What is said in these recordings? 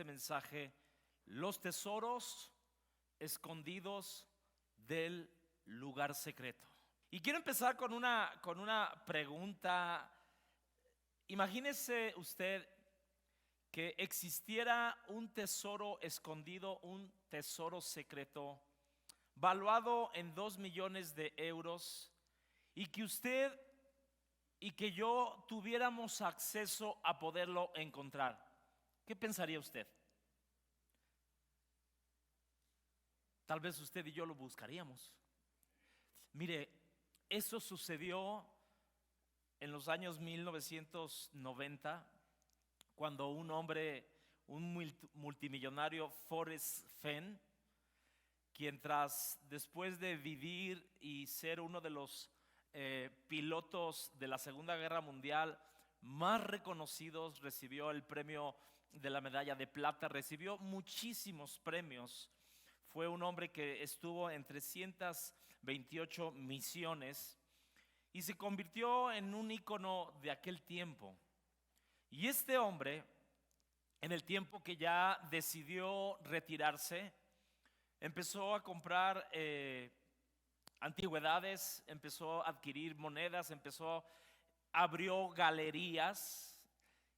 este mensaje: los tesoros escondidos del lugar secreto. Y quiero empezar con una pregunta. Imagínese usted que existiera un tesoro escondido, un tesoro secreto, valuado en 2 millones de euros, y que usted y que yo tuviéramos acceso a poderlo encontrar. ¿Qué pensaría usted? Tal vez usted y yo lo buscaríamos. Mire, eso sucedió en los años 1990, cuando un hombre, un multimillonario, Forrest Fenn, quien después de vivir y ser uno de los pilotos de la Segunda Guerra Mundial más reconocidos, recibió el premio de la medalla de plata, recibió muchísimos premios. Fue un hombre que estuvo en 328 misiones y se convirtió en un ícono de aquel tiempo. Y este hombre, en el tiempo que ya decidió retirarse, empezó a comprar antigüedades, empezó a adquirir monedas, abrió galerías,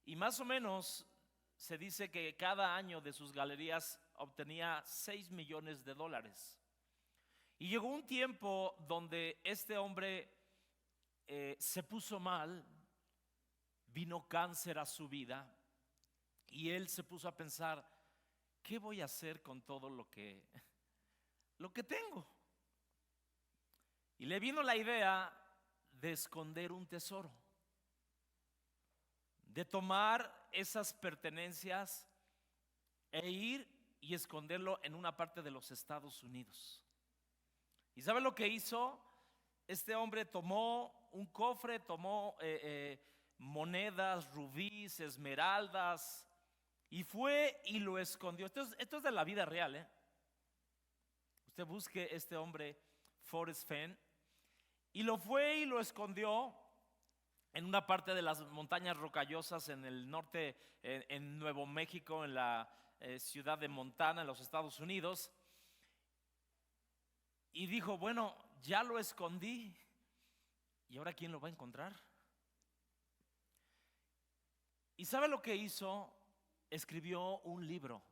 y más o menos se dice que cada año de sus galerías obtenía 6 millones de dólares. Y llegó un tiempo donde este hombre se puso mal, vino cáncer a su vida, y él se puso a pensar: ¿qué voy a hacer con todo lo que tengo? Y le vino la idea de esconder un tesoro, de tomar esas pertenencias e ir y esconderlo en una parte de los Estados Unidos. ¿Y sabe lo que hizo? Este hombre tomó un cofre, tomó monedas, rubíes, esmeraldas, y fue y lo escondió. Esto es de la vida real, ¿eh? Usted busque este hombre, Forrest Fenn, y lo fue y lo escondió en una parte de las montañas rocallosas en el norte, en Nuevo México, en la ciudad de Montana, en los Estados Unidos. Y dijo: bueno, ya lo escondí, ¿y ahora quién lo va a encontrar? ¿Y sabe lo que hizo? Escribió un libro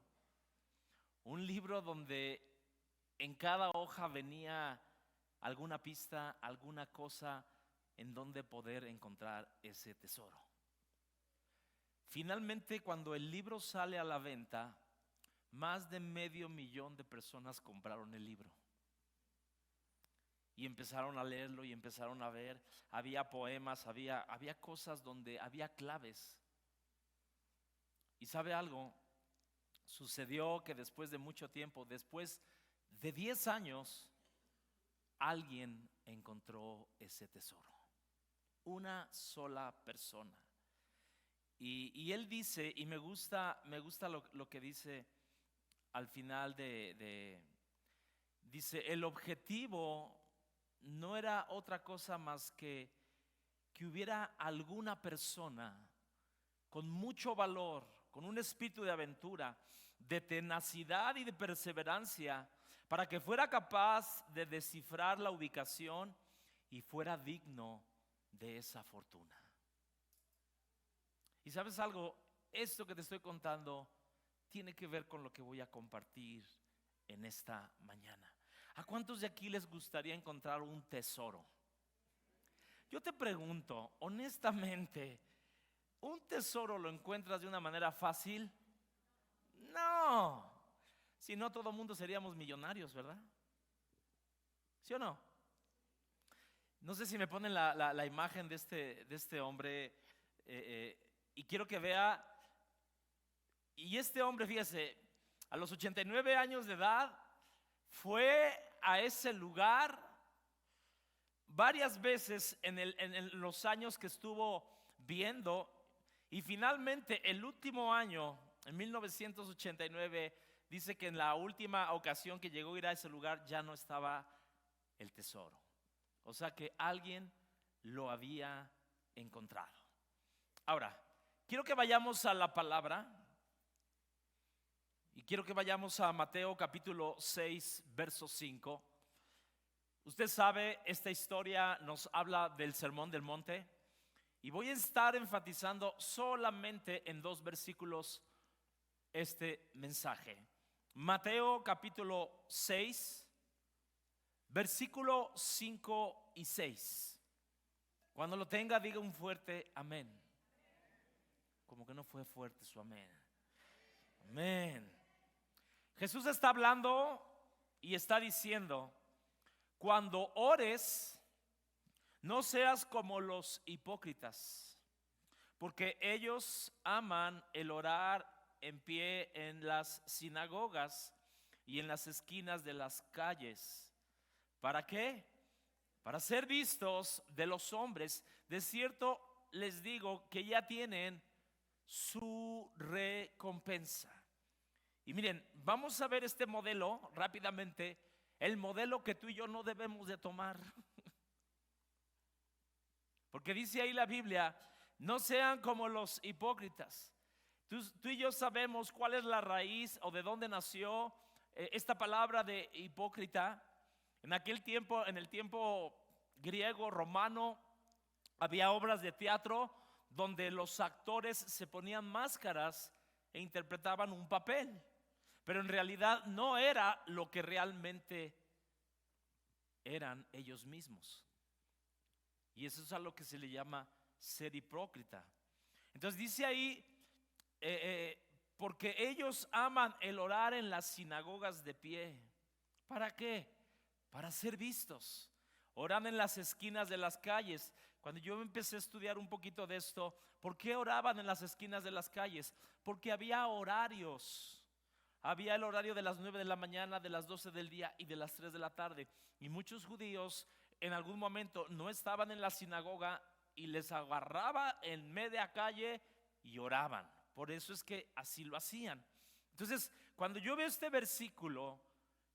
donde en cada hoja venía alguna pista, alguna cosa en donde poder encontrar ese tesoro. Finalmente, cuando el libro sale a la venta, más de 500,000 de personas compraron el libro. Y empezaron a leerlo y empezaron a ver. Había poemas, había cosas donde había claves. ¿Y sabe algo? Sucedió que después de mucho tiempo, después de 10 años, alguien encontró ese tesoro. Una sola persona. Y él dice, y me gusta lo que dice al final dice: el objetivo no era otra cosa más que hubiera alguna persona con mucho valor, con un espíritu de aventura, de tenacidad y de perseverancia, para que fuera capaz de descifrar la ubicación y fuera digno de esa fortuna. Y sabes algo, esto que te estoy contando tiene que ver con lo que voy a compartir en esta mañana. ¿A cuántos de aquí les gustaría encontrar un tesoro? Yo te pregunto, honestamente, ¿un tesoro lo encuentras de una manera fácil? No. Si no, todo el mundo seríamos millonarios, ¿verdad? ¿Sí o no? No sé si me ponen la imagen de este hombre, y quiero que vea. Y este hombre, fíjese, a los 89 años de edad, fue a ese lugar varias veces en los años que estuvo viendo. Y finalmente, el último año, en 1989, dice que en la última ocasión que llegó a ir a ese lugar ya no estaba el tesoro. O sea que alguien lo había encontrado. Ahora, quiero que vayamos a la palabra. Y quiero que vayamos a Mateo capítulo 6, verso 5. Usted sabe, esta historia nos habla del Sermón del Monte. Y voy a estar enfatizando solamente en 2 versículos este mensaje. Mateo capítulo 6, versículo 5 y 6. Cuando lo tenga, diga un fuerte amén. Como que no fue fuerte su amén. Amén. Jesús está hablando y está diciendo: cuando ores, no seas como los hipócritas, porque ellos aman el orar en pie en las sinagogas y en las esquinas de las calles. ¿Para qué? Para ser vistos de los hombres. De cierto les digo que ya tienen su recompensa. Y miren, vamos a ver este modelo rápidamente, el modelo que tú y yo no debemos de tomar. Porque dice ahí la Biblia: no sean como los hipócritas. Tú y yo sabemos cuál es la raíz o de dónde nació esta palabra de hipócrita. En aquel tiempo, en el tiempo griego, romano, había obras de teatro donde los actores se ponían máscaras e interpretaban un papel, pero en realidad no era lo que realmente eran ellos mismos. Y eso es a lo que se le llama ser hipócrita. Entonces dice ahí, porque ellos aman el orar en las sinagogas de pie. ¿Para qué? Para ser vistos. Oran en las esquinas de las calles. Cuando yo empecé a estudiar un poquito de esto, ¿por qué oraban en las esquinas de las calles? Porque había horarios. Había el horario de las 9 de la mañana, de las 12 del día y de las 3 de la tarde. Y muchos judíos en algún momento no estaban en la sinagoga y les agarraba en media calle y oraban. Por eso es que así lo hacían. Entonces, cuando yo veo este versículo,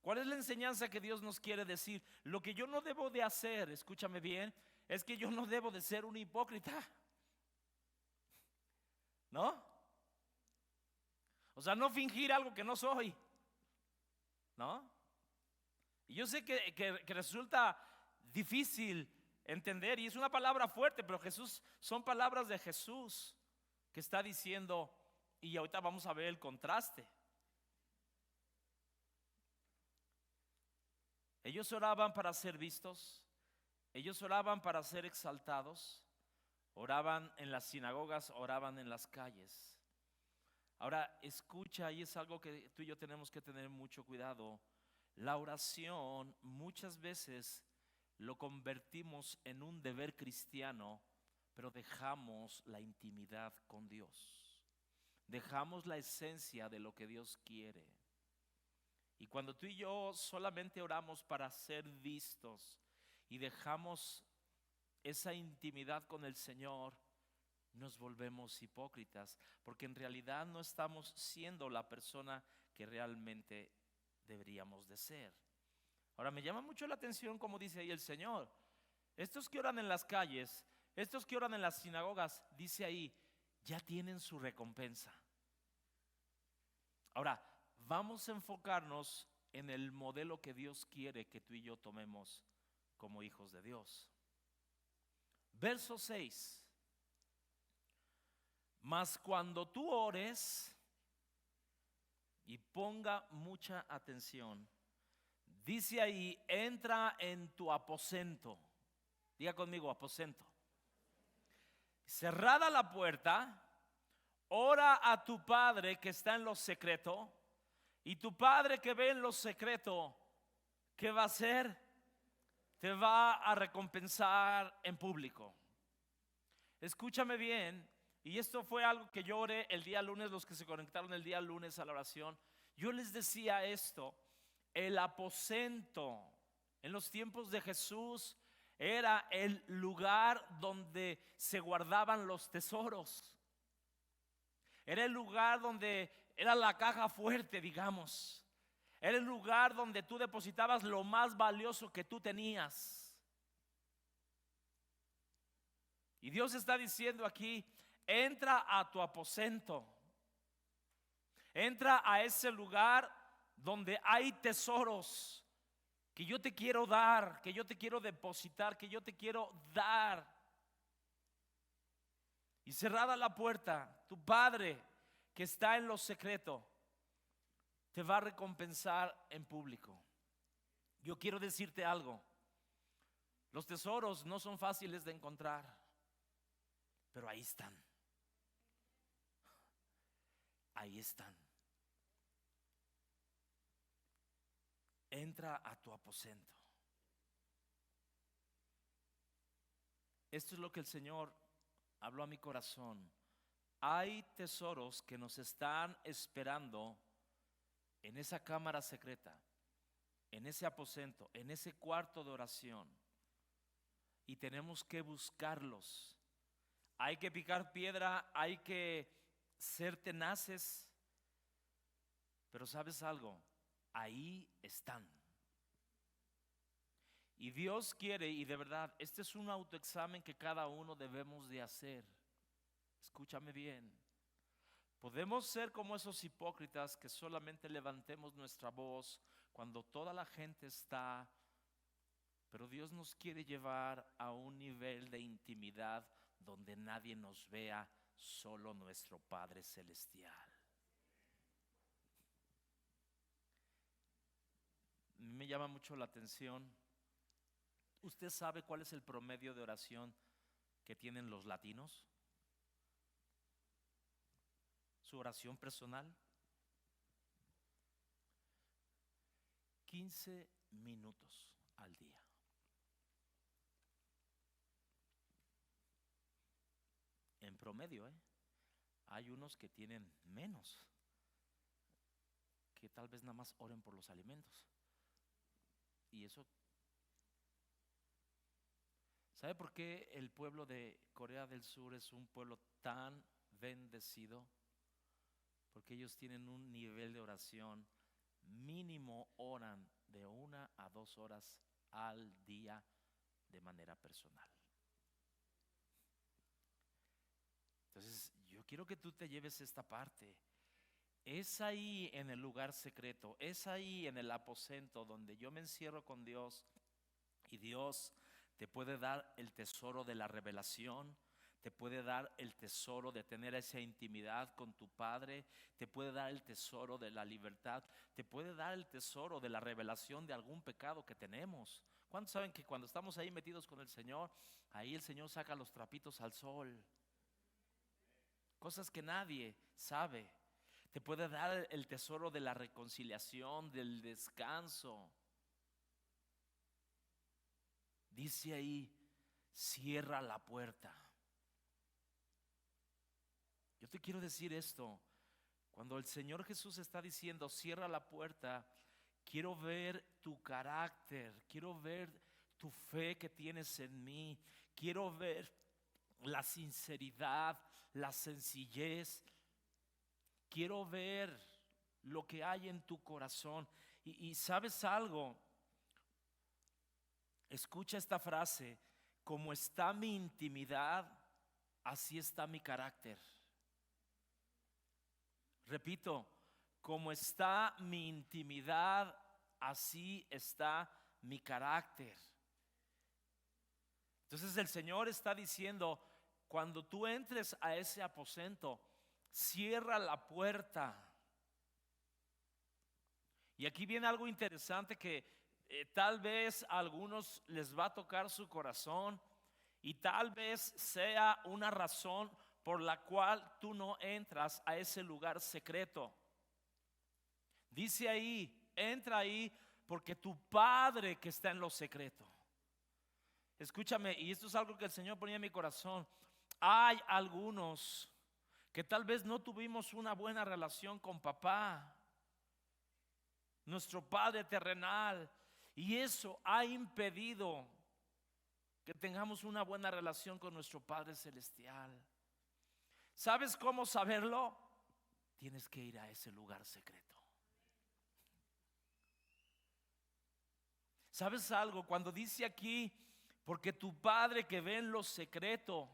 ¿cuál es la enseñanza que Dios nos quiere decir? Lo que yo no debo de hacer, escúchame bien, es que yo no debo de ser un hipócrita, ¿no? O sea, no fingir algo que no soy, ¿no? Y yo sé que resulta difícil entender, y es una palabra fuerte, pero son palabras de Jesús que está diciendo, y ahorita vamos a ver el contraste. Ellos oraban para ser vistos, ellos oraban para ser exaltados, oraban en las sinagogas, oraban en las calles. Ahora escucha, y es algo que tú y yo tenemos que tener mucho cuidado. La oración muchas veces lo convertimos en un deber cristiano, pero dejamos la intimidad con Dios. Dejamos la esencia de lo que Dios quiere. Y cuando tú y yo solamente oramos para ser vistos y dejamos esa intimidad con el Señor, nos volvemos hipócritas, porque en realidad no estamos siendo la persona que realmente deberíamos de ser. Ahora me llama mucho la atención como dice ahí el Señor: estos que oran en las calles, estos que oran en las sinagogas, dice ahí, ya tienen su recompensa. Ahora vamos a enfocarnos en el modelo que Dios quiere que tú y yo tomemos como hijos de Dios. Verso 6. Mas cuando tú ores, y ponga mucha atención, dice ahí, entra en tu aposento. Diga conmigo, aposento. Cerrada la puerta, ora a tu Padre que está en lo secreto, y tu Padre que ve en lo secreto, ¿qué va a hacer? Te va a recompensar en público. Escúchame bien. Y esto fue algo que yo oré el día lunes, los que se conectaron el día lunes a la oración. Yo les decía esto: el aposento en los tiempos de Jesús era el lugar donde se guardaban los tesoros. Era el lugar donde era la caja fuerte, digamos. Era el lugar donde tú depositabas lo más valioso que tú tenías. Y Dios está diciendo aquí: entra a tu aposento. Entra a ese lugar donde hay tesoros que yo te quiero dar, que yo te quiero depositar, que yo te quiero dar. Y cerrada la puerta, tu Padre que está en lo secreto te va a recompensar en público. Yo quiero decirte algo. Los tesoros no son fáciles de encontrar, pero ahí están. Ahí están. Entra a tu aposento. Esto es lo que el Señor habló a mi corazón. Hay tesoros que nos están esperando en esa cámara secreta, en ese aposento, en ese cuarto de oración. Y tenemos que buscarlos. Hay que picar piedra, hay que ser tenaces. Pero ¿sabes algo? Ahí están. Y Dios quiere, y de verdad, este es un autoexamen que cada uno debemos de hacer. Escúchame bien. Podemos ser como esos hipócritas que solamente levantemos nuestra voz cuando toda la gente está, pero Dios nos quiere llevar a un nivel de intimidad donde nadie nos vea, solo nuestro Padre Celestial. Me llama mucho la atención. ¿Usted sabe cuál es el promedio de oración que tienen los latinos? Su oración personal. 15 minutos al día. En promedio, hay unos que tienen menos, que tal vez nada más oren por los alimentos. Y eso, ¿sabe por qué el pueblo de Corea del Sur es un pueblo tan bendecido? Porque ellos tienen un nivel de oración mínimo, oran de 1 a 2 horas al día de manera personal. Entonces, yo quiero que tú te lleves esta parte. Es ahí en el lugar secreto, es ahí en el aposento donde yo me encierro con Dios y Dios te puede dar el tesoro de la revelación, te puede dar el tesoro de tener esa intimidad con tu Padre, te puede dar el tesoro de la libertad, te puede dar el tesoro de la revelación de algún pecado que tenemos. ¿Cuántos saben que cuando estamos ahí metidos con el Señor, ahí el Señor saca los trapitos al sol? Cosas que nadie sabe. Te puede dar el tesoro de la reconciliación, del descanso. Dice ahí, cierra la puerta. Yo te quiero decir esto. Cuando el Señor Jesús está diciendo, cierra la puerta, quiero ver tu carácter, quiero ver tu fe que tienes en mí, quiero ver la sinceridad, la sencillez. Quiero ver lo que hay en tu corazón. Y ¿sabes algo? Escucha esta frase: como está mi intimidad, así está mi carácter. Repito, como está mi intimidad, así está mi carácter. Entonces el Señor está diciendo, cuando tú entres a ese aposento, cierra la puerta. Y aquí viene algo interesante que tal vez a algunos les va a tocar su corazón y tal vez sea una razón por la cual tú no entras a ese lugar secreto. Dice ahí, entra ahí porque tu Padre que está en lo secreto. Escúchame, y esto es algo que el Señor ponía en mi corazón. Hay algunos que tal vez no tuvimos una buena relación con papá, nuestro Padre terrenal, y eso ha impedido que tengamos una buena relación con nuestro Padre celestial. ¿Sabes cómo saberlo? Tienes que ir a ese lugar secreto. ¿Sabes algo? Cuando dice aquí, porque tu Padre que ve en lo secreto,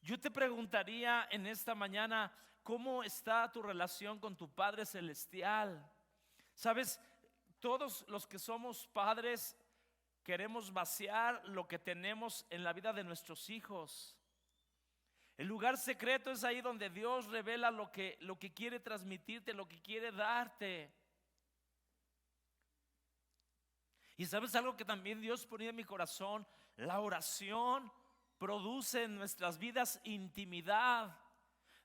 Yo te preguntaría en esta mañana, ¿cómo está tu relación con tu Padre Celestial? Sabes, todos los que somos padres queremos vaciar lo que tenemos en la vida de nuestros hijos. El lugar secreto es ahí donde Dios revela lo que quiere transmitirte, lo que quiere darte. Y sabes algo que también Dios ponía en mi corazón: la oración produce en nuestras vidas intimidad,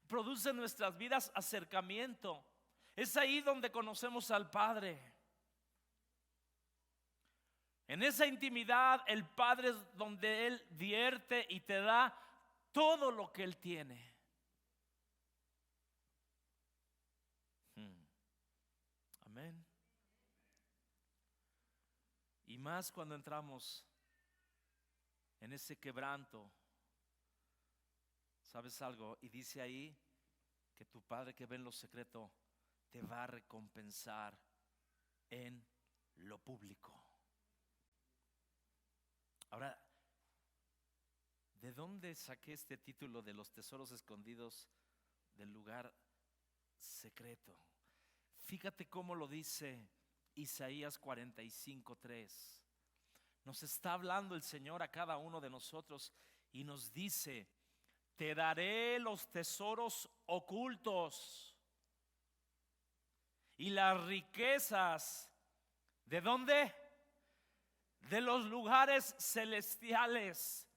produce en nuestras vidas acercamiento. Es ahí donde conocemos al Padre. En esa intimidad el Padre es donde Él vierte y te da todo lo que Él tiene. Amén. Y más cuando entramos en ese quebranto. ¿Sabes algo? Y dice ahí que tu Padre que ve en lo secreto te va a recompensar en lo público. Ahora, ¿de dónde saqué este título de los tesoros escondidos del lugar secreto? Fíjate cómo lo dice Isaías 45:3. Nos está hablando el Señor a cada uno de nosotros y nos dice: te daré los tesoros ocultos y las riquezas. ¿De dónde? De los lugares celestiales.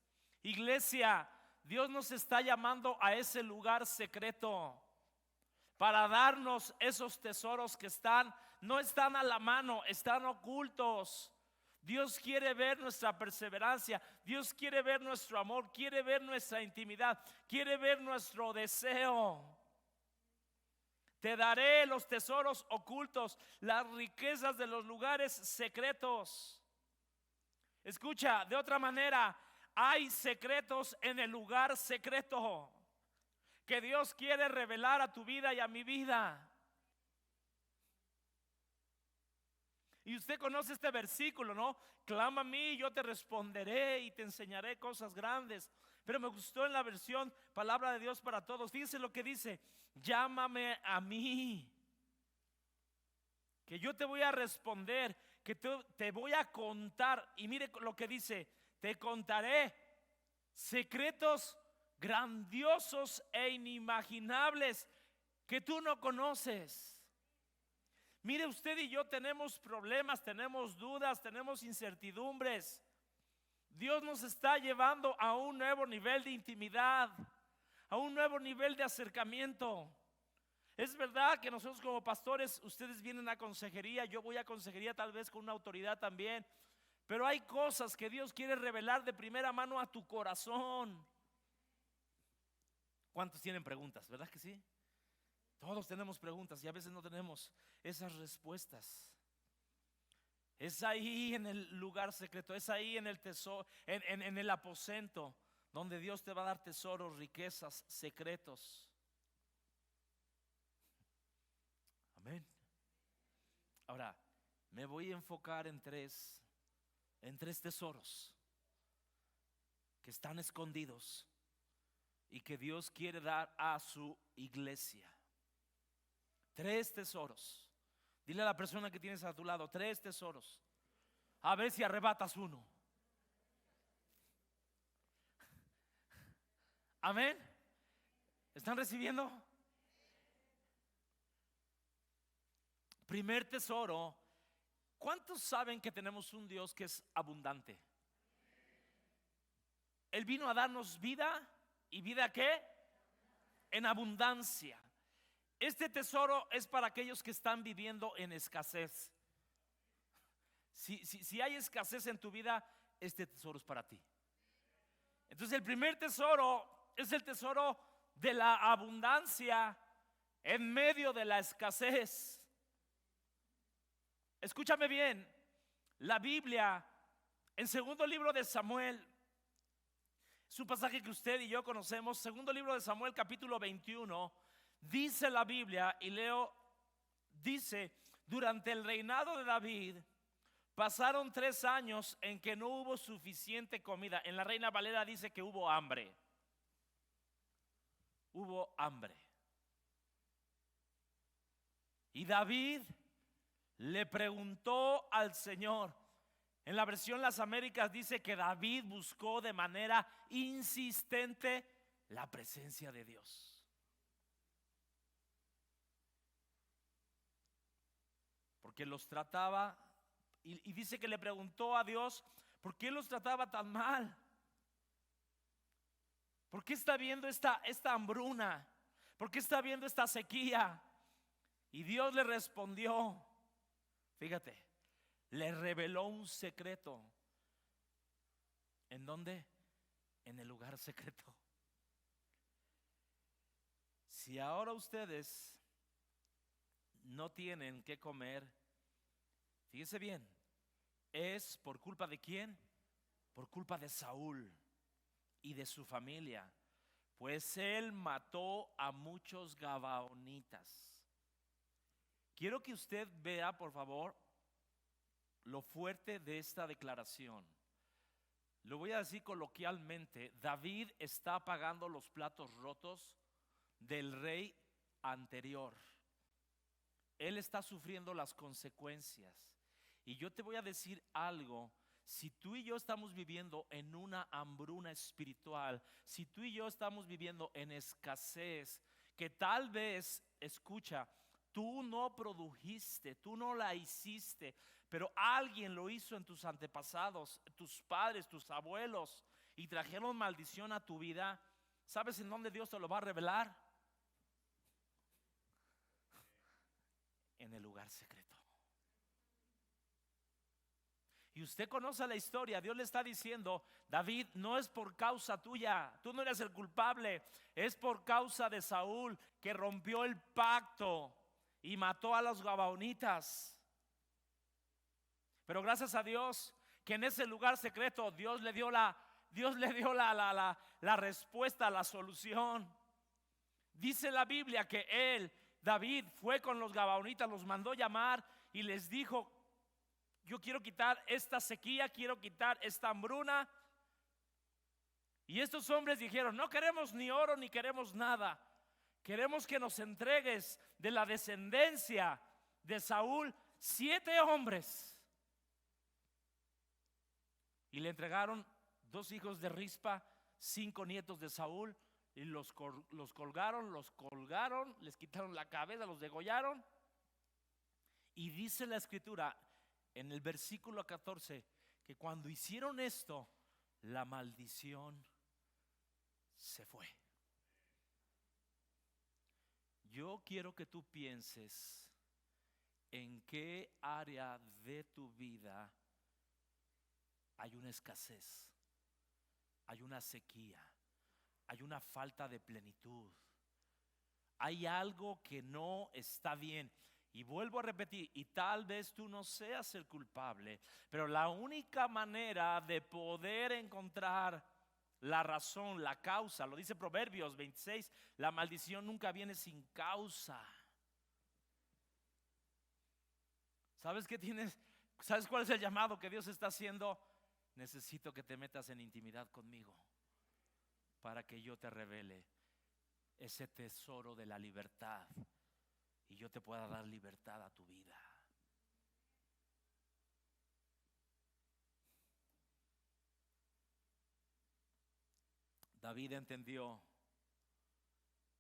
Iglesia, Dios nos está llamando a ese lugar secreto para darnos esos tesoros que no están a la mano, están ocultos. Dios quiere ver nuestra perseverancia, Dios quiere ver nuestro amor, quiere ver nuestra intimidad, quiere ver nuestro deseo. Te daré los tesoros ocultos, las riquezas de los lugares secretos. Escucha, de otra manera, hay secretos en el lugar secreto que Dios quiere revelar a tu vida y a mi vida. Y usted conoce este versículo, ¿no? Clama a mí y yo te responderé y te enseñaré cosas grandes. Pero me gustó en la versión Palabra de Dios para Todos. Fíjense lo que dice: llámame a mí, que yo te voy a responder, que te voy a contar. Y mire lo que dice: te contaré secretos grandiosos e inimaginables que tú no conoces. Mire, usted y yo tenemos problemas, tenemos dudas, tenemos incertidumbres. Dios nos está llevando a un nuevo nivel de intimidad, a un nuevo nivel de acercamiento. Es verdad que nosotros como pastores, ustedes vienen a consejería, yo voy a consejería tal vez con una autoridad también, pero hay cosas que Dios quiere revelar de primera mano a tu corazón. ¿Cuántos tienen preguntas? ¿Verdad que sí? Todos tenemos preguntas y a veces no tenemos esas respuestas. Es ahí en el lugar secreto, es ahí en el tesoro, en el aposento, donde Dios te va a dar tesoros, riquezas, secretos. Amén. Ahora, me voy a enfocar en tres tesoros que están escondidos y que Dios quiere dar a su iglesia. 3 tesoros. Dile a la persona que tienes a tu lado: 3 tesoros. A ver si arrebatas uno. Amén. ¿Están recibiendo? Primer tesoro. ¿Cuántos saben que tenemos un Dios que es abundante? Él vino a darnos vida. ¿Y vida qué? En abundancia. Este tesoro es para aquellos que están viviendo en escasez. Si hay escasez en tu vida, este tesoro es para ti. Entonces el primer tesoro es el tesoro de la abundancia en medio de la escasez. Escúchame bien, la Biblia en segundo libro de Samuel, es un pasaje que usted y yo conocemos. Segundo libro de Samuel, capítulo 21. Dice la Biblia, y leo, dice: durante el reinado de David pasaron 3 años en que no hubo suficiente comida. En la Reina Valera dice que hubo hambre. hubo hambre. Y David le preguntó al Señor. En la versión Las Américas dice que David buscó de manera insistente la presencia de Dios. Porque los trataba, y dice que le preguntó a Dios, ¿por qué los trataba tan mal? ¿Por qué está viendo esta hambruna? ¿Por qué está viendo esta sequía? Y Dios le respondió, fíjate, le reveló un secreto. ¿En dónde? En el lugar secreto. Si ahora ustedes no tienen que comer, fíjese bien, ¿es por culpa de quién? Por culpa de Saúl y de su familia, pues él mató a muchos gabaonitas. Quiero que usted vea, por favor, lo fuerte de esta declaración. Lo voy a decir coloquialmente. David está pagando los platos rotos del rey anterior. Él está sufriendo las consecuencias. Y yo te voy a decir algo. Si tú y yo estamos viviendo en una hambruna espiritual, si tú y yo estamos viviendo en escasez, que tal vez, escucha, tú no produjiste, tú no la hiciste, pero alguien lo hizo en tus antepasados, tus padres, tus abuelos, y trajeron maldición a tu vida. ¿Sabes en dónde Dios te lo va a revelar? En el lugar secreto. Y usted conoce la historia. Dios le está diciendo, David, no es por causa tuya, tú no eres el culpable, es por causa de Saúl, que rompió el pacto y mató a los gabaonitas. Pero gracias a Dios que en ese lugar secreto Dios le dio la respuesta, la solución. Dice la Biblia que él, David, fue con los gabaonitas, los mandó llamar y les dijo, yo quiero quitar esta sequía, quiero quitar esta hambruna. Y estos hombres dijeron, no queremos ni oro ni queremos nada, queremos que nos entregues de la descendencia de Saúl 7 hombres. Y le entregaron 2 hijos de Rispa, 5 nietos de Saúl, y los colgaron, les quitaron la cabeza, los degollaron. Y dice la escritura en el versículo 14 que cuando hicieron esto, la maldición se fue. Yo quiero que tú pienses en qué área de tu vida hay una escasez, hay una sequía, hay una falta de plenitud, hay algo que no está bien. Y vuelvo a repetir, y tal vez tú no seas el culpable, pero la única manera de poder encontrar la razón, la causa, lo dice Proverbios 26, la maldición nunca viene sin causa. ¿Sabes qué tienes? ¿Sabes cuál es el llamado que Dios está haciendo? Necesito que te metas en intimidad conmigo para que yo te revele ese tesoro de la libertad y yo te pueda dar libertad a tu vida. David entendió,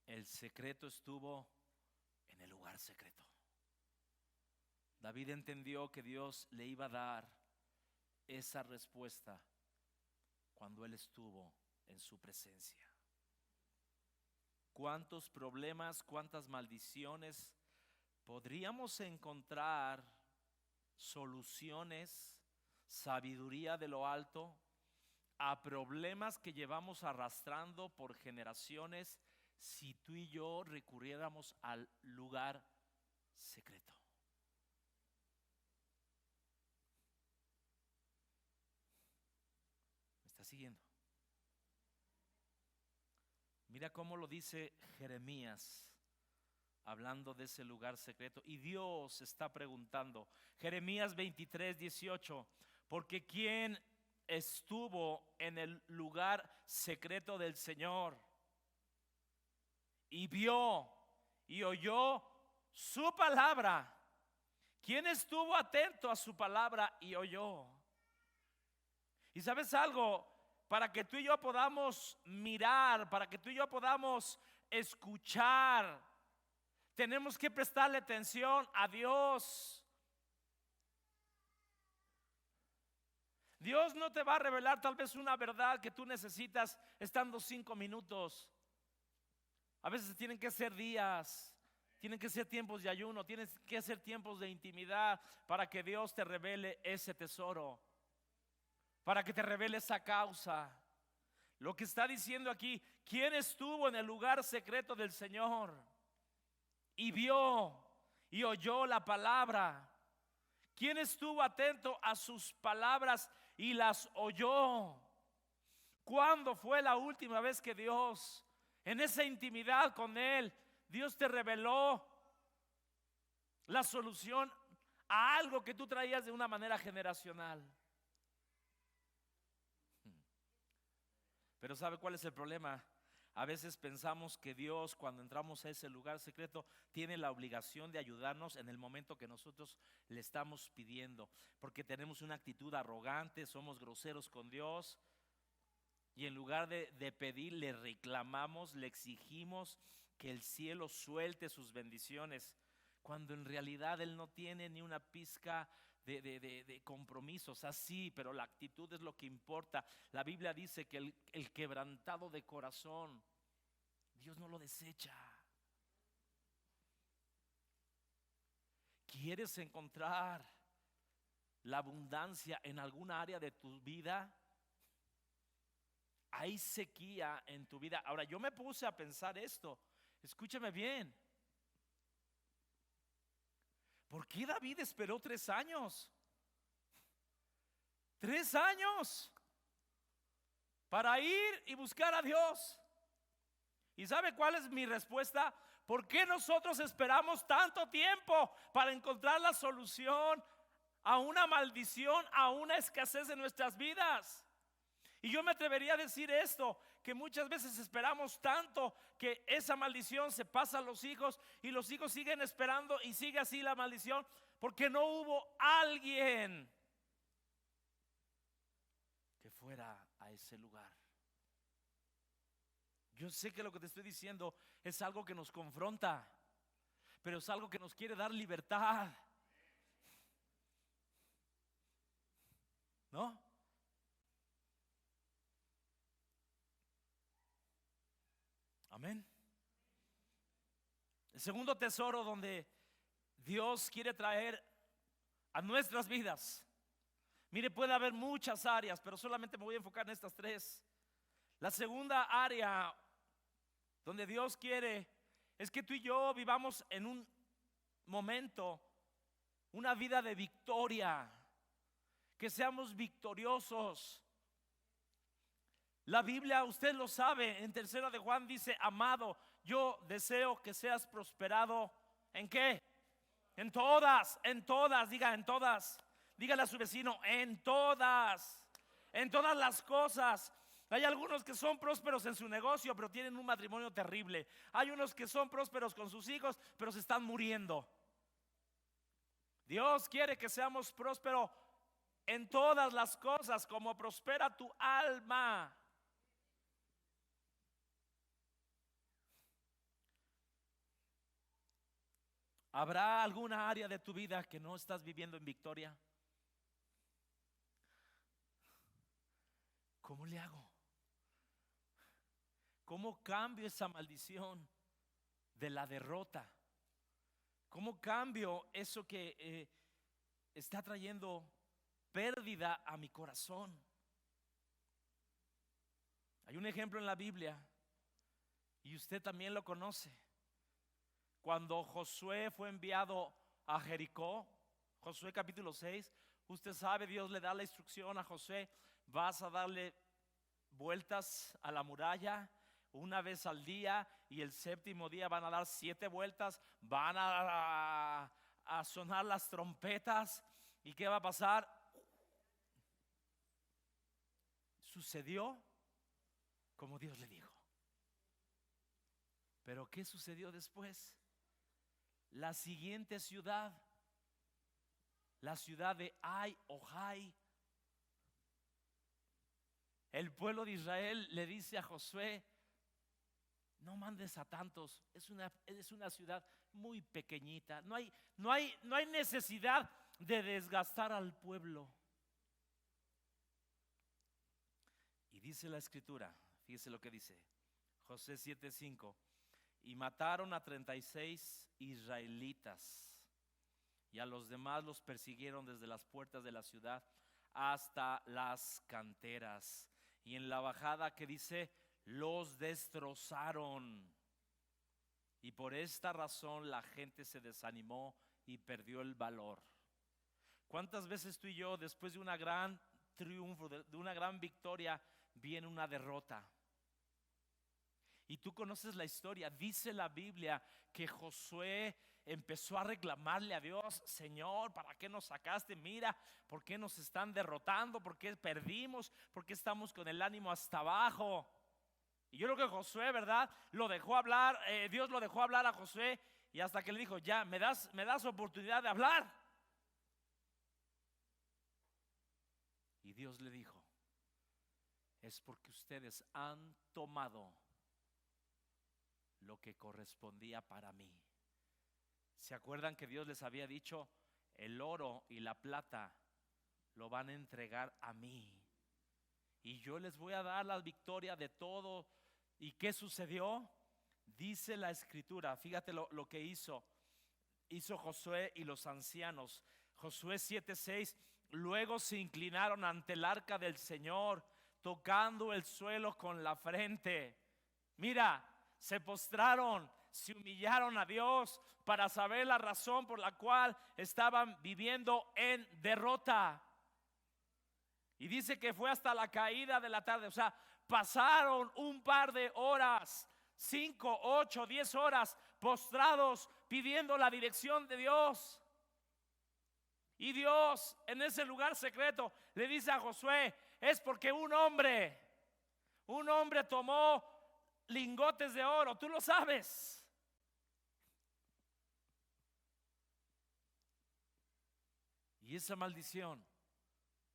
el secreto estuvo en el lugar secreto. David entendió que Dios le iba a dar esa respuesta cuando él estuvo en su presencia. ¿Cuántos problemas, cuántas maldiciones podríamos encontrar soluciones, sabiduría de lo alto a problemas que llevamos arrastrando por generaciones si tú y yo recurriéramos al lugar secreto? ¿Me está siguiendo? Mira cómo lo dice Jeremías, hablando de ese lugar secreto. Y Dios está preguntando, Jeremías 23:18, porque ¿quién estuvo en el lugar secreto del Señor? y vio y oyó su palabra. ¿Quién estuvo atento a su palabra y oyó? Y sabes algo, para que tú y yo podamos mirar, para que tú y yo podamos escuchar, tenemos que prestarle atención a Dios. Dios no te va a revelar tal vez una verdad que tú necesitas estando 5 minutos. A veces tienen que ser días, tienen que ser tiempos de ayuno, tienen que ser tiempos de intimidad para que Dios te revele ese tesoro, para que te revele esa causa. Lo que está diciendo aquí, ¿quién estuvo en el lugar secreto del Señor y vio y oyó la palabra? ¿Quién estuvo atento a sus palabras y las oyó? ¿Cuándo fue la última vez que Dios, en esa intimidad con Él, Dios te reveló la solución a algo que tú traías de una manera generacional? Pero ¿sabe cuál es el problema? A veces pensamos que Dios, cuando entramos a ese lugar secreto, tiene la obligación de ayudarnos en el momento que nosotros le estamos pidiendo, porque tenemos una actitud arrogante, somos groseros con Dios, y en lugar de pedir, le reclamamos, le exigimos que el cielo suelte sus bendiciones, cuando en realidad Él no tiene ni una pizca de compromisos. Así, pero la actitud es lo que importa. La Biblia dice que el quebrantado de corazón, Dios no lo desecha. ¿Quieres encontrar la abundancia en alguna área de tu vida? Hay sequía en tu vida. Ahora, yo me puse a pensar esto. Escúchame bien. ¿Por qué David esperó 3 años? 3 años para ir y buscar a Dios. ¿Y sabe cuál es mi respuesta? ¿Por qué nosotros esperamos tanto tiempo para encontrar la solución a una maldición, a una escasez en nuestras vidas? Y yo me atrevería a decir esto, que muchas veces esperamos tanto que esa maldición se pasa a los hijos y los hijos siguen esperando y sigue así la maldición porque no hubo alguien que fuera a ese lugar. Yo sé que lo que te estoy diciendo es algo que nos confronta, pero es algo que nos quiere dar libertad, ¿no? Amén. El segundo tesoro donde Dios quiere traer a nuestras vidas. Mire, puede haber muchas áreas, pero solamente me voy a enfocar en estas 3. La segunda área donde Dios quiere es que tú y yo vivamos en un momento, una vida de victoria, que seamos victoriosos. La Biblia, usted lo sabe, en 3 de Juan dice: amado, yo deseo que seas prosperado. ¿En qué? En todas, diga en todas. Dígale a su vecino: en todas las cosas. Hay algunos que son prósperos en su negocio, pero tienen un matrimonio terrible. Hay unos que son prósperos con sus hijos, pero se están muriendo. Dios quiere que seamos prósperos en todas las cosas, como prospera tu alma. ¿Habrá alguna área de tu vida que no estás viviendo en victoria? ¿Cómo le hago? ¿Cómo cambio esa maldición de la derrota? ¿Cómo cambio eso que está trayendo pérdida a mi corazón? Hay un ejemplo en la Biblia y usted también lo conoce. Cuando Josué fue enviado a Jericó, Josué capítulo 6, usted sabe, Dios le da la instrucción a Josué: vas a darle vueltas a la muralla una vez al día, y el 7º día van a dar 7 vueltas, van a sonar las trompetas. ¿Y qué va a pasar? Sucedió como Dios le dijo. Pero ¿qué sucedió después? La siguiente ciudad, la ciudad de Ai o Jai, el pueblo de Israel le dice a Josué: no mandes a tantos, es una ciudad muy pequeñita, no hay necesidad de desgastar al pueblo. Y dice la escritura, fíjese lo que dice Josué 7:5: y mataron a 36 israelitas, y a los demás los persiguieron desde las puertas de la ciudad hasta las canteras, y en la bajada, que dice, los destrozaron. Y por esta razón la gente se desanimó y perdió el valor. ¿Cuántas veces tú y yo, después de una gran triunfo, de una gran victoria, viene una derrota? Y tú conoces la historia. Dice la Biblia que Josué empezó a reclamarle a Dios: Señor, ¿para qué nos sacaste? Mira, ¿por qué nos están derrotando? ¿Por qué perdimos? ¿Por qué estamos con el ánimo hasta abajo? Y yo creo que Josué, ¿verdad? Lo dejó hablar, Dios lo dejó hablar a Josué, y hasta que le dijo: ya, me das oportunidad de hablar. Y Dios le dijo: es porque ustedes han tomado lo que correspondía para mí. ¿Se acuerdan que Dios les había dicho: el oro y la plata lo van a entregar a mí, y yo les voy a dar la victoria de todo? ¿Y qué sucedió? Dice la escritura, fíjate lo que hizo Josué y los ancianos. Josué 7:6: luego se inclinaron ante el arca del Señor, tocando el suelo con la frente. Mira, se postraron, se humillaron a Dios para saber la razón por la cual estaban viviendo en derrota. Y dice que fue hasta la caída de la tarde. O sea, pasaron un par de horas, 5, 8, 10 horas postrados pidiendo la dirección de Dios. Y Dios, en ese lugar secreto, le dice a Josué: es porque un hombre tomó lingotes de oro, tú lo sabes. Y esa maldición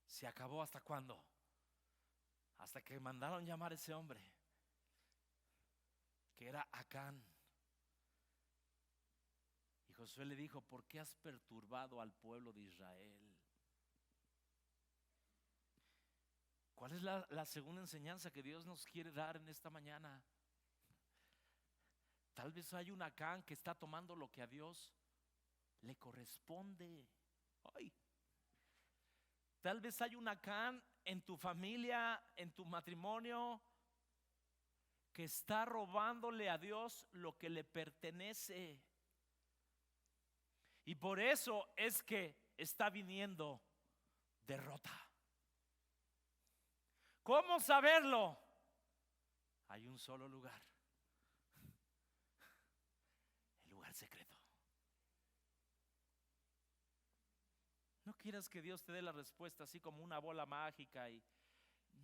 se acabó. ¿Hasta cuándo? Hasta que mandaron llamar a ese hombre, que era Acán. Y Josué le dijo: ¿por qué has perturbado al pueblo de Israel? ¿Cuál es la segunda enseñanza que Dios nos quiere dar en esta mañana? Tal vez hay un Acán que está tomando lo que a Dios le corresponde. Ay. Tal vez hay un Acán en tu familia, en tu matrimonio, que está robándole a Dios lo que le pertenece. Y por eso es que está viniendo derrota. ¿Cómo saberlo? Hay un solo lugar: el lugar secreto. No quieras que Dios te dé la respuesta así como una bola mágica y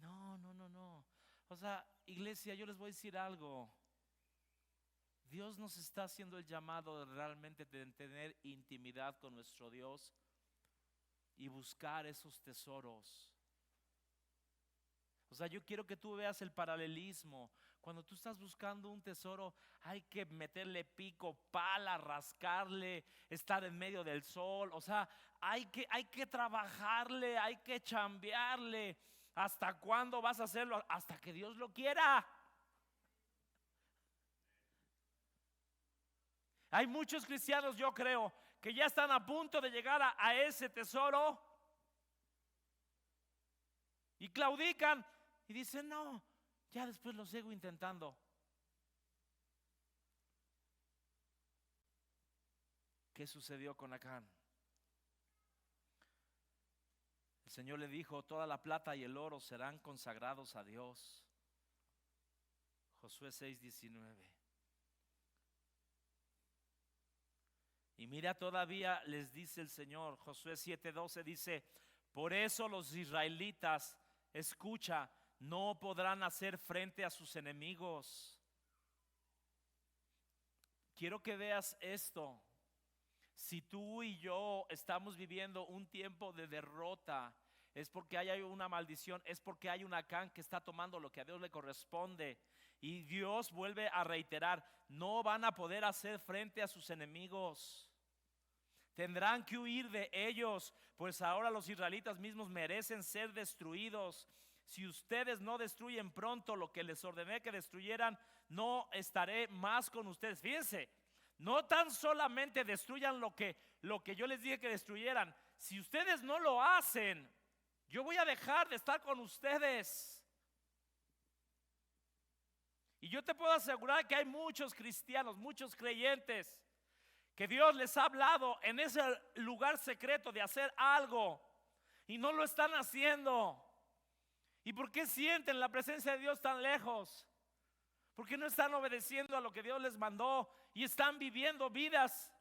no. O sea, iglesia, yo les voy a decir algo. Dios nos está haciendo el llamado de realmente de tener intimidad con nuestro Dios y buscar esos tesoros. O sea, yo quiero que tú veas el paralelismo. Cuando tú estás buscando un tesoro, hay que meterle pico, pala, rascarle, estar en medio del sol. O sea, hay que trabajarle, hay que chambearle. ¿Hasta cuándo vas a hacerlo? Hasta que Dios lo quiera. Hay muchos cristianos, yo creo, que ya están a punto de llegar a ese tesoro y claudican y dicen: no, ya después lo sigo intentando. ¿Qué sucedió con Acán? El Señor le dijo: toda la plata y el oro serán consagrados a Dios. Josué 6:19. Y mira, todavía les dice el Señor, Josué 7:12 dice: por eso los israelitas, escucha, no podrán hacer frente a sus enemigos. Quiero que veas esto. Si tú y yo estamos viviendo un tiempo de derrota, es porque hay una maldición, es porque hay un Acán que está tomando lo que a Dios le corresponde. Y Dios vuelve a reiterar, no van a poder hacer frente a sus enemigos. Tendrán que huir de ellos, pues ahora los israelitas mismos merecen ser destruidos. Si ustedes no destruyen pronto lo que les ordené que destruyeran, no estaré más con ustedes. Fíjense, no tan solamente destruyan lo que yo les dije que destruyeran. Si ustedes no lo hacen, yo voy a dejar de estar con ustedes. Y yo te puedo asegurar que hay muchos cristianos, muchos creyentes, que Dios les ha hablado en ese lugar secreto de hacer algo y no lo están haciendo. ¿Y por qué sienten la presencia de Dios tan lejos? Porque no están obedeciendo a lo que Dios les mandó y están viviendo vidas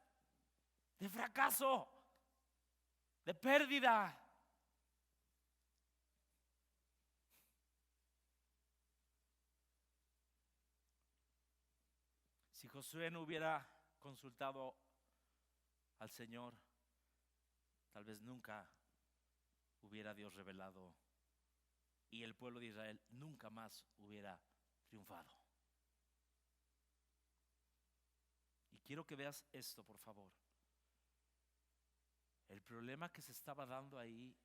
de fracaso, de pérdida. Si Josué no hubiera consultado al Señor, tal vez nunca hubiera Dios revelado y el pueblo de Israel nunca más hubiera triunfado. Y quiero que veas esto, por favor. El problema que se estaba dando ahí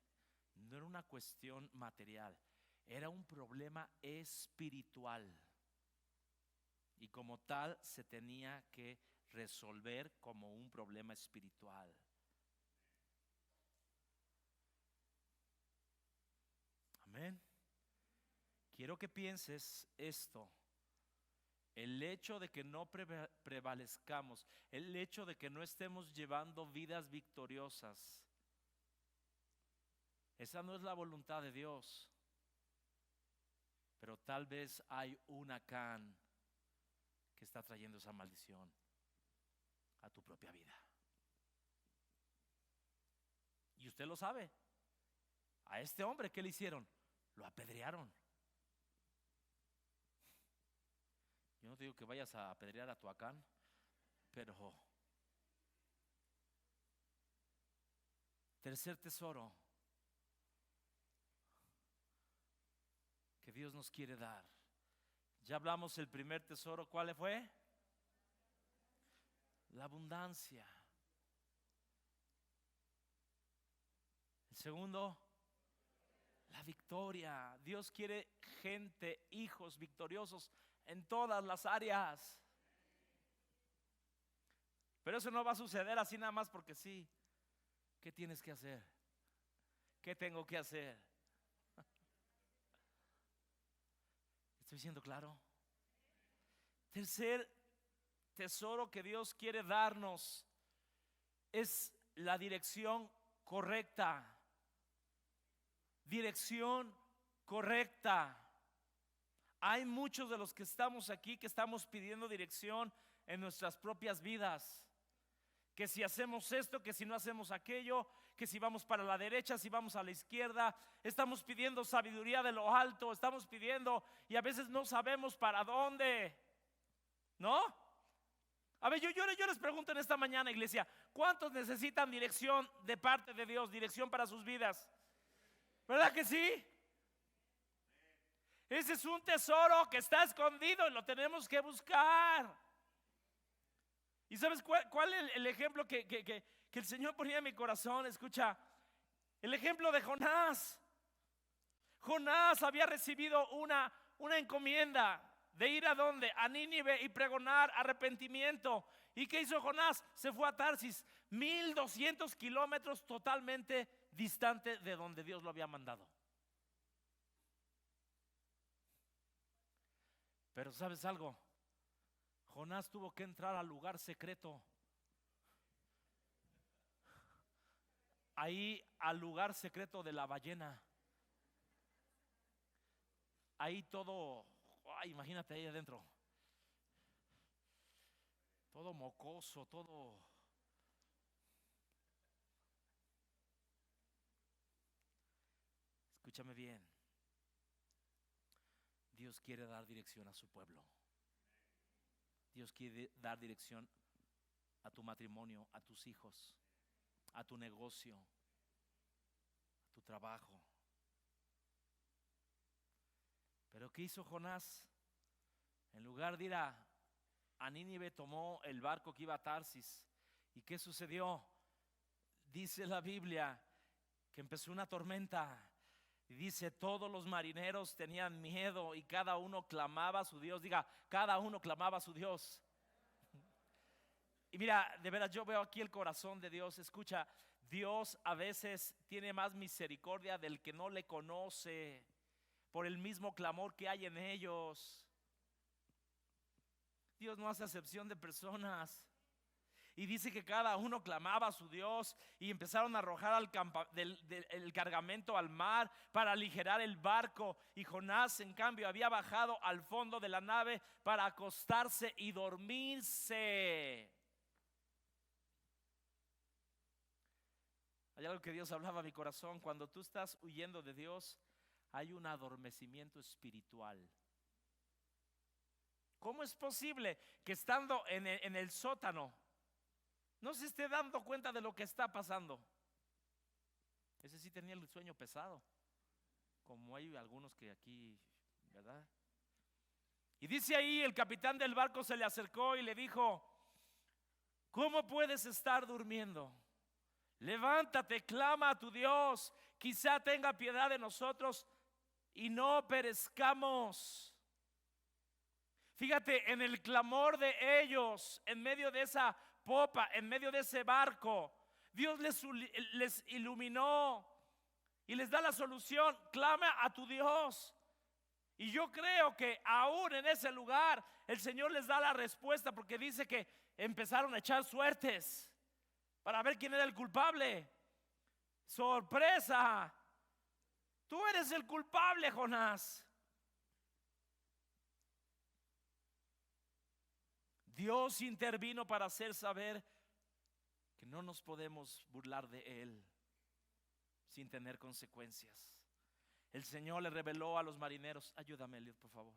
no era una cuestión material, era un problema espiritual. Y como tal se tenía que resolver como un problema espiritual. Amén. Quiero que pienses esto. El hecho de que no prevalezcamos, el hecho de que no estemos llevando vidas victoriosas, esa no es la voluntad de Dios. Pero tal vez hay un Acán que está trayendo esa maldición a tu propia vida. Y usted lo sabe. A este hombre, ¿qué le hicieron? Lo apedrearon. Yo no te digo que vayas a apedrear a tu Acán, pero tercer tesoro que Dios nos quiere dar. Ya hablamos el primer tesoro, ¿cuál fue? La abundancia. El segundo, la victoria. Dios quiere gente, hijos victoriosos en todas las áreas. Pero eso no va a suceder así nada más porque sí. ¿Qué tienes que hacer? ¿Qué tengo que hacer? ¿Estoy siendo claro? Tercer tesoro que Dios quiere darnos es la dirección correcta. Dirección correcta. Hay muchos de los que estamos aquí que estamos pidiendo dirección en nuestras propias vidas. Que si hacemos esto, que si no hacemos aquello, que si vamos para la derecha, si vamos a la izquierda. Estamos pidiendo sabiduría de lo alto, estamos pidiendo y a veces no sabemos para dónde. ¿No? A ver, yo les pregunto en esta mañana, iglesia, ¿cuántos necesitan dirección de parte de Dios, dirección para sus vidas? ¿Verdad que sí? Ese es un tesoro que está escondido y lo tenemos que buscar. ¿Y sabes cuál es el ejemplo que el Señor ponía en mi corazón? Escucha, el ejemplo de Jonás. Jonás había recibido una encomienda de ir a ¿dónde? A Nínive y pregonar arrepentimiento. ¿Y qué hizo Jonás? Se fue a Tarsis, 1200 kilómetros totalmente distante de donde Dios lo había mandado. Pero ¿sabes algo? Jonás tuvo que entrar al lugar secreto. Ahí al lugar secreto de la ballena. Ahí todo, imagínate ahí adentro. Todo mocoso, todo. Escúchame bien. Dios quiere dar dirección a su pueblo. Dios quiere dar dirección a tu matrimonio, a tus hijos, a tu negocio, a tu trabajo. Pero ¿qué hizo Jonás? En lugar de ir a Nínive, tomó el barco que iba a Tarsis. ¿Y qué sucedió? Dice la Biblia que empezó una tormenta. Y dice, todos los marineros tenían miedo y cada uno clamaba a su Dios. Diga, cada uno clamaba a su Dios. Y mira, de veras yo veo aquí el corazón de Dios. Escucha, Dios a veces tiene más misericordia del que no le conoce por el mismo clamor que hay en ellos. Dios no hace acepción de personas. Y dice que cada uno clamaba a su Dios y empezaron a arrojar el cargamento al mar para aligerar el barco. Y Jonás, en cambio, había bajado al fondo de la nave para acostarse y dormirse. Hay algo que Dios hablaba a mi corazón. Cuando tú estás huyendo de Dios, hay un adormecimiento espiritual. ¿Cómo es posible que estando en el sótano no se esté dando cuenta de lo que está pasando? Ese sí tenía el sueño pesado, como hay algunos que aquí, ¿verdad? Y dice ahí, el capitán del barco se le acercó y le dijo, ¿cómo puedes estar durmiendo? Levántate, clama a tu Dios, quizá tenga piedad de nosotros y no perezcamos. Fíjate, en el clamor de ellos, en medio de esa popa, en medio de ese barco, Dios les iluminó y les da la solución. Clama a tu Dios. Y yo creo que aún en ese lugar el Señor les da la respuesta, porque dice que empezaron a echar suertes para ver quién era el culpable. Sorpresa, tú eres el culpable, Jonás. Dios intervino para hacer saber que no nos podemos burlar de Él sin tener consecuencias. El Señor le reveló a los marineros, ayúdame, Eliot, por favor.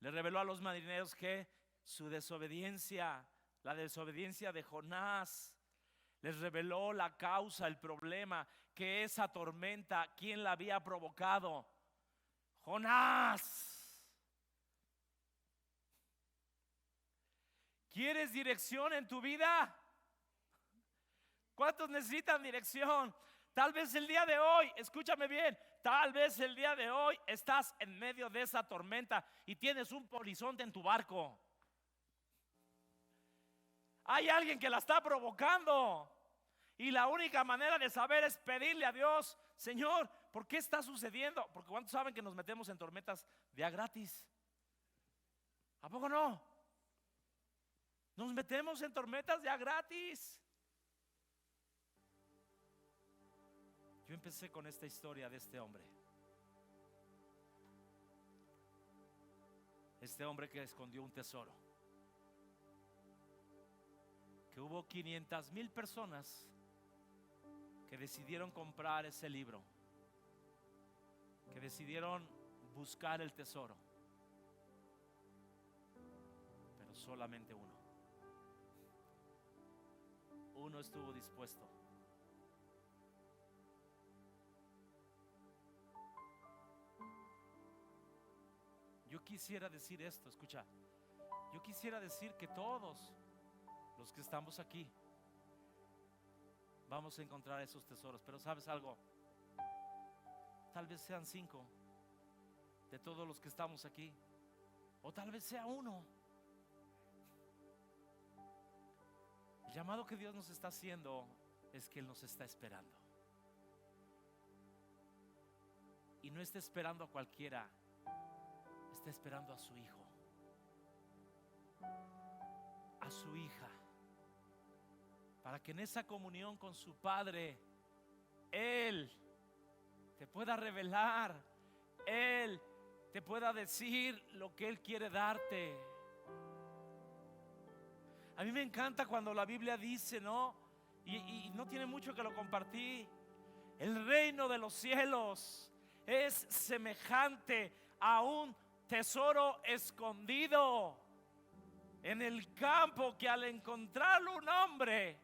Le reveló a los marineros que su desobediencia, la desobediencia de Jonás, les reveló la causa, el problema, que esa tormenta, ¿quién la había provocado? Jonás. ¿Quieres dirección en tu vida? ¿Cuántos necesitan dirección? Tal vez el día de hoy, escúchame bien, tal vez el día de hoy estás en medio de esa tormenta y tienes un polizonte en tu barco. Hay alguien que la está provocando y la única manera de saber es pedirle a Dios, Señor, ¿por qué está sucediendo? Porque ¿cuántos saben que nos metemos en tormentas de a gratis? ¿A poco no? Nos metemos en tormentas ya gratis. Yo empecé con esta historia de este hombre. Este hombre que escondió un tesoro. Que hubo 500,000 personas que decidieron comprar ese libro. Que decidieron buscar el tesoro. Pero solamente uno. Uno estuvo dispuesto. Yo quisiera decir esto, escucha. Yo quisiera decir que todos los que estamos aquí vamos a encontrar esos tesoros. Pero ¿sabes algo? Tal vez sean 5 de todos los que estamos aquí, o tal vez sea uno. El llamado que Dios nos está haciendo es que Él nos está esperando. Y no está esperando a cualquiera, está esperando a su hijo, a su hija, para que en esa comunión con su Padre Él te pueda revelar, Él te pueda decir lo que Él quiere darte. A mí me encanta cuando la Biblia dice, ¿no? Y no tiene mucho que lo compartí. El reino de los cielos es semejante a un tesoro escondido. en el campo, que al encontrarlo un hombre,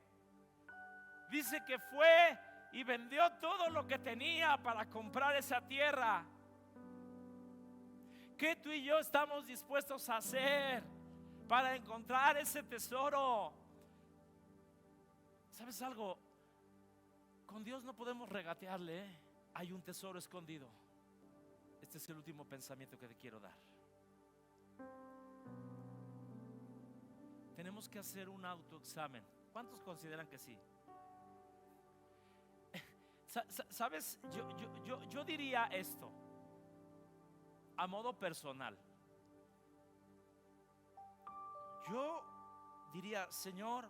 dice que fue y vendió todo lo que tenía para comprar esa tierra. ¿Qué tú y yo estamos dispuestos a hacer para encontrar ese tesoro? ¿Sabes algo? Con Dios no podemos regatearle, ¿eh? Hay un tesoro escondido. Este es el último pensamiento que te quiero dar. Tenemos que hacer un autoexamen. ¿Cuántos consideran que sí? ¿Sabes? Yo diría esto a modo personal. Yo diría, Señor,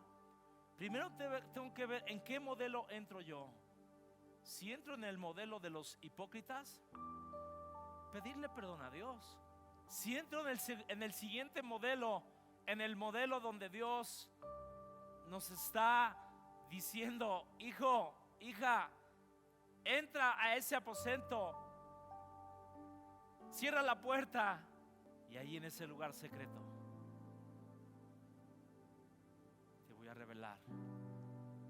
primero tengo que ver en qué modelo entro yo. Si entro en el modelo de los hipócritas, pedirle perdón a Dios. Si entro en el siguiente modelo, en el modelo donde Dios nos está diciendo, hijo, hija, entra a ese aposento, cierra la puerta, y ahí en ese lugar secreto te voy a revelar,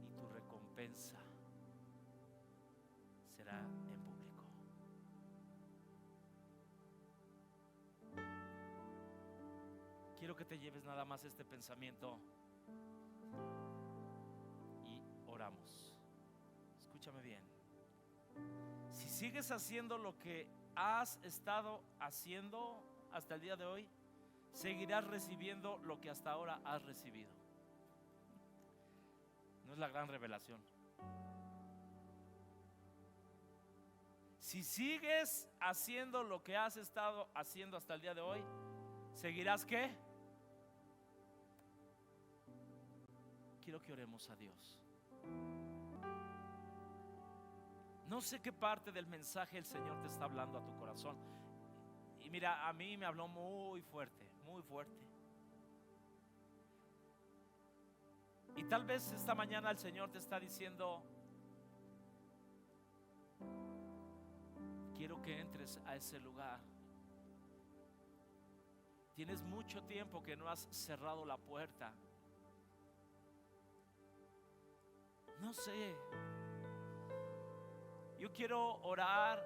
y tu recompensa será en público. Quiero que te lleves nada más este pensamiento y oramos. Escúchame bien. Si sigues haciendo lo que has estado haciendo hasta el día de hoy, seguirás recibiendo lo que hasta ahora has recibido. ¿No es la gran revelación? Si sigues haciendo lo que has estado haciendo hasta el día de hoy, ¿seguirás qué? Quiero que oremos a Dios. No sé qué parte del mensaje el Señor te está hablando a tu corazón. Y mira, a mí me habló muy fuerte, muy fuerte. Y tal vez esta mañana el Señor te está diciendo, quiero que entres a ese lugar. Tienes mucho tiempo que no has cerrado la puerta. No sé. Yo quiero orar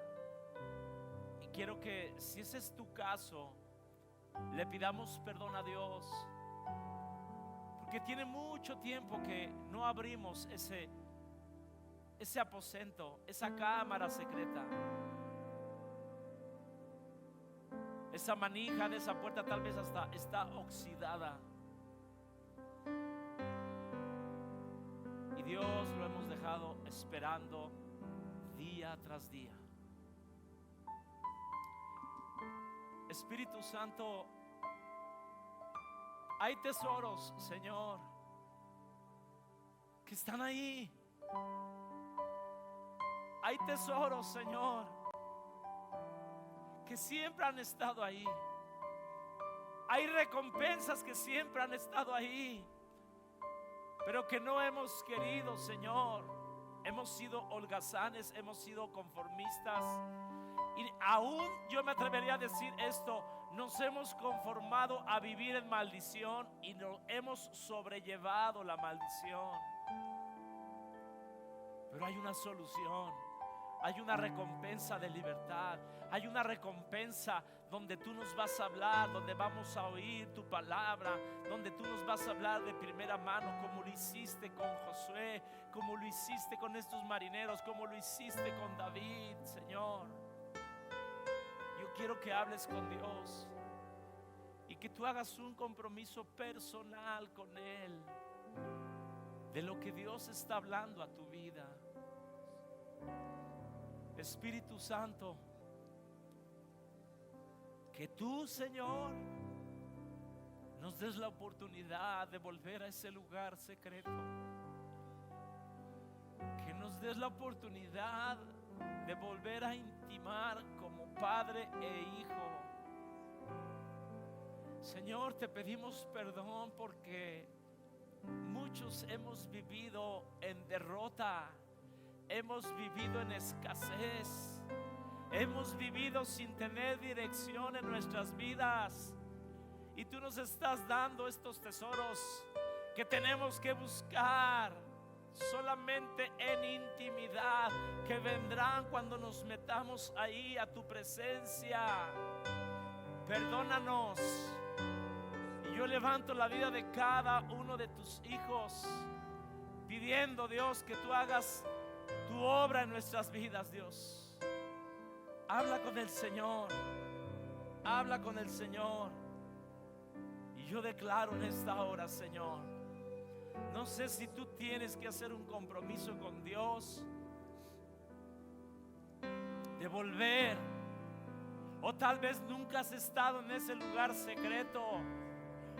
y quiero que, si ese es tu caso, le pidamos perdón a Dios, porque tiene mucho tiempo que no abrimos ese aposento, esa cámara secreta. Esa manija de esa puerta tal vez hasta está oxidada, y Dios lo hemos dejado esperando día tras día. Espíritu Santo, hay tesoros, Señor, que están ahí. Hay tesoros, Señor, que siempre han estado ahí. Hay recompensas que siempre han estado ahí, pero que no hemos querido, Señor. Hemos sido holgazanes, hemos sido conformistas, y aún yo me atrevería a decir esto: nos hemos conformado a vivir en maldición y nos hemos sobrellevado la maldición. Pero hay una solución. Hay una recompensa de libertad. Hay una recompensa donde tú nos vas a hablar, donde vamos a oír tu palabra, donde tú nos vas a hablar de primera mano, como lo hiciste con Josué, como lo hiciste con estos marineros, como lo hiciste con David, Señor. Yo quiero que hables con Dios y que tú hagas un compromiso personal con Él, de lo que Dios está hablando a tu vida. Espíritu Santo, que tú, Señor, nos des la oportunidad de volver a ese lugar secreto, que nos des la oportunidad de volver a intimar como padre e hijo. Señor, te pedimos perdón porque muchos hemos vivido en derrota, hemos vivido en escasez, hemos vivido sin tener dirección en nuestras vidas, Y tú nos estás dando estos tesoros que tenemos que buscar solamente en intimidad, que vendrán cuando nos metamos ahí a tu presencia. Perdónanos. Y yo levanto la vida de cada uno de tus hijos, pidiendo, Dios, que tú hagas tu obra en nuestras vidas, Dios. Habla con el Señor. Habla con el Señor. Y yo declaro en esta hora, Señor, no sé si tú tienes que hacer un compromiso con Dios de volver, o tal vez nunca has estado en ese lugar secreto,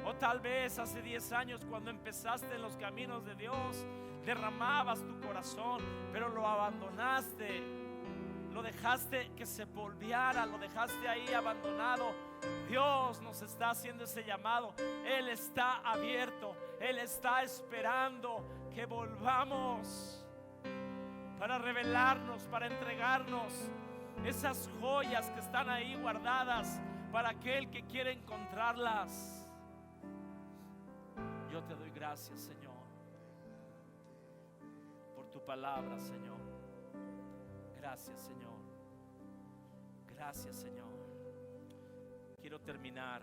o tal vez hace 10 años cuando empezaste en los caminos de Dios derramabas tu corazón, pero lo abandonaste, lo dejaste que se polviara, lo dejaste ahí abandonado. Dios nos está haciendo ese llamado. Él está abierto, Él está esperando que volvamos para revelarnos, para entregarnos esas joyas que están ahí guardadas para aquel que quiere encontrarlas. Yo te doy gracias, Señor, por tu palabra, Señor. Gracias, Señor. Gracias, Señor. Quiero terminar